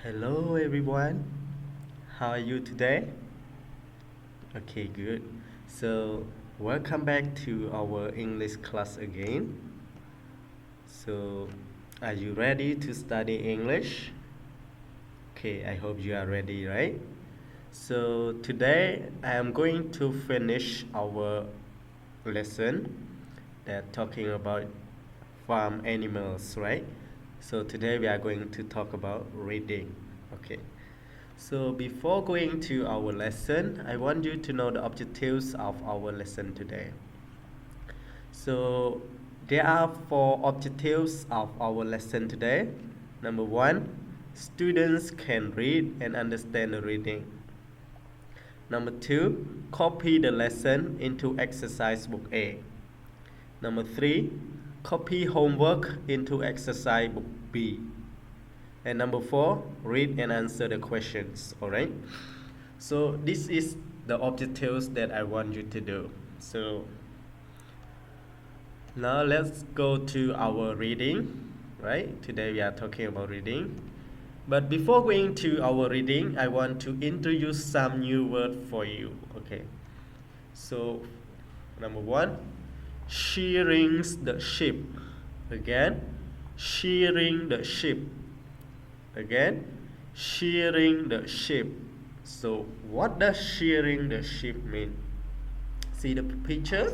Hello everyone, how are you today? Okay, good. So, welcome back to our English class again. So, are you ready to study English? Okay, I hope you are ready, right? So, today I am going to finish our lesson that talking about farm animals, right? So, today we are going to talk about reading. Okay. So before going to our lesson, I want you to know the objectives of our lesson today. So there are four objectives of our lesson today. Number one, students can read and understand the reading. Number two, copy the lesson into exercise book A. Number three, copy homework into exercise book B. And number four, read and answer the questions. All right. So this is the objectives that I want you to do. So now let's go to our reading. Right. Today we are talking about reading. But before going to our reading, I want to introduce some new word for you. Okay. So number one, shearing the sheep. Again, shearing the sheep. Again, shearing the sheep. So what does shearing the sheep mean? See the picture?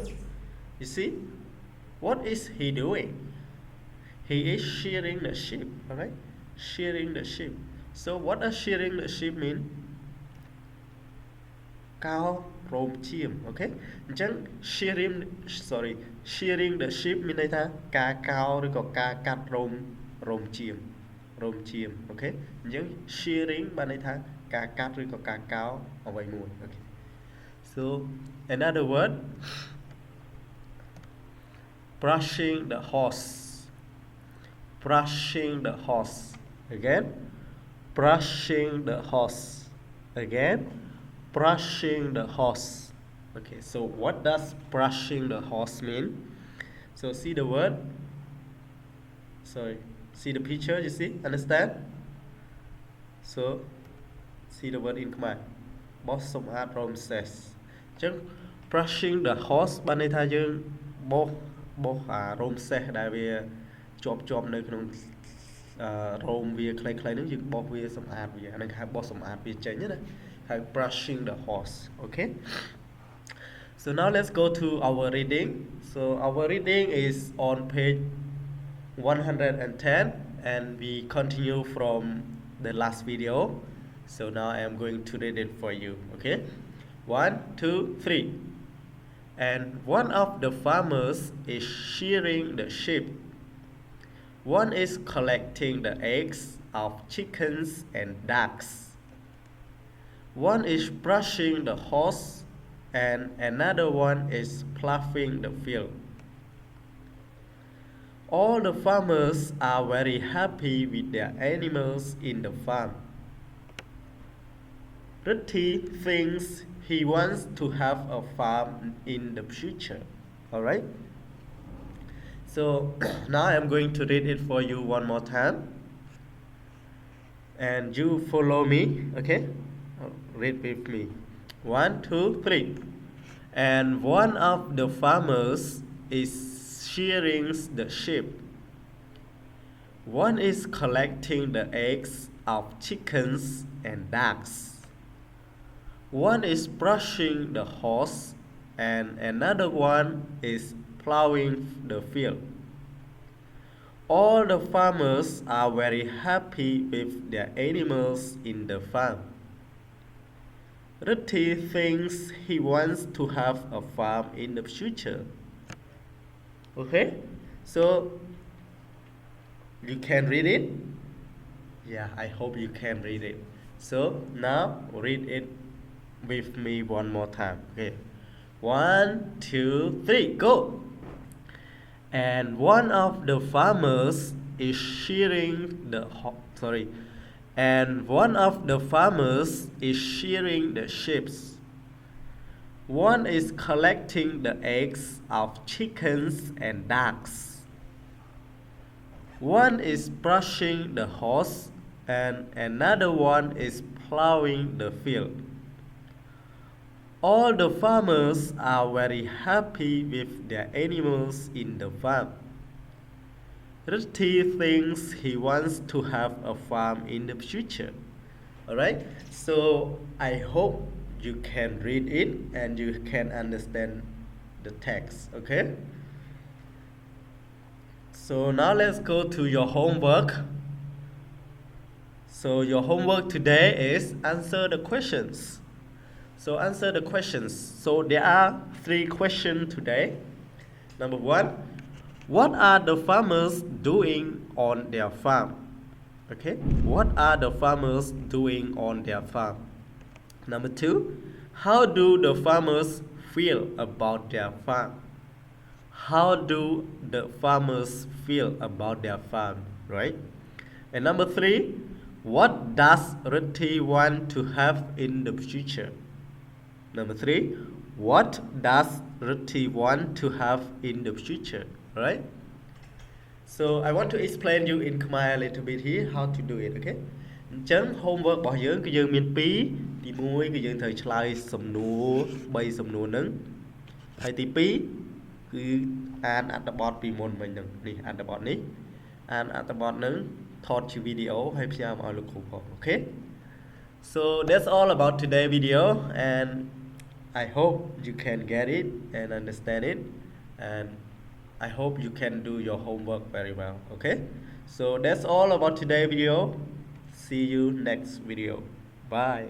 You see? What is he doing? He is shearing the sheep, alright? Shearing the sheep. So what does shearing the sheep mean? Cao rôm chim, okay? Chẳng shearing the sheep មានន័យថាការកោឬក៏ការកាត់រោមជៀម okay? អញ្ចឹង shearing បានន័យថាការកាត់ឬក៏ការកោអ្វីមួយ okay? So another word, brushing the horse. Brushing the horse. Again, brushing the horse. Again, brushing the horse. Okay, so what does brushing the horse mean? So see the word. Sorry, see the picture, you see? Understand? So see the word in Khmer. Boss some art Rome says. Just brushing the horse បានន័យថាយើងបោសរោមសេះដែលវាជាប់នៅក្នុងរោមវាខ្លីៗហ្នឹងយើងបោសវាសម្អាតវាអាហ្នឹងគេហៅបោសសម្អាតវាចេញណាហៅ brushing the horse. Okay, so now let's go to our reading. So our reading is on page 110 and we continue from the last video. So now I am going to read it for you. Okay, 1, 2, 3. And one of the farmers is shearing the sheep. One is collecting the eggs of chickens and ducks. One is brushing the horse and another one is ploughing the field. All the farmers are very happy with their animals in the farm. Ritti thinks he wants to have a farm in the future. Alright? So now I'm going to read it for you one more time. And you follow me, okay? Read with me. 1, 2, 3. And one of the farmers is shearing the sheep. One is collecting the eggs of chickens and ducks. One is brushing the horse and another one is ploughing the field. All the farmers are very happy with their animals in the farm. Ritti thinks he wants to have a farm in the future. Okay, so you can read it. Yeah, I hope you can read it. So now read it with me one more time. Okay, 1, 2, 3, go. And one of the farmers is shearing the sheep. One is collecting the eggs of chickens and ducks. One is brushing the horse and another one is plowing the field. All the farmers are very happy with their animals in the farm. Reti thinks he wants to have a farm in the future. Alright, so I hope you can read it and you can understand the text, okay? So now let's go to your homework. So your homework today is answer the questions. So answer the questions. So there are 3 questions today. Number 1, what are the farmers doing on their farm? Okay, what are the farmers doing on their farm? Number 2, how do the farmers feel about their farm? How do the farmers feel about their farm, right? And number 3, what does Reti want to have in the future? Number 3, what does Reti want to have in the future, right? So I want to explain you in Khmer a little bit here how to do it, okay? អញ្ចឹង homework របស់យើងគឺយើងមាន2ទី1គឺយើងត្រូវឆ្លើយសំណួរ3សំណួរហ្នឹងហើយទី2គឺអានអត្ថបទពីមុនមិញហ្នឹងនេះអត្ថបទនេះអានអត្ថបទហ្នឹងថតជាវីដេអូហើយផ្ញើមកឲ្យលោកគ្រូផងអូខេ So that's all about today's video and I hope you can get it and understand it and I hope you can do your homework very well, okay? So that's all about today's video. See you next video. Bye.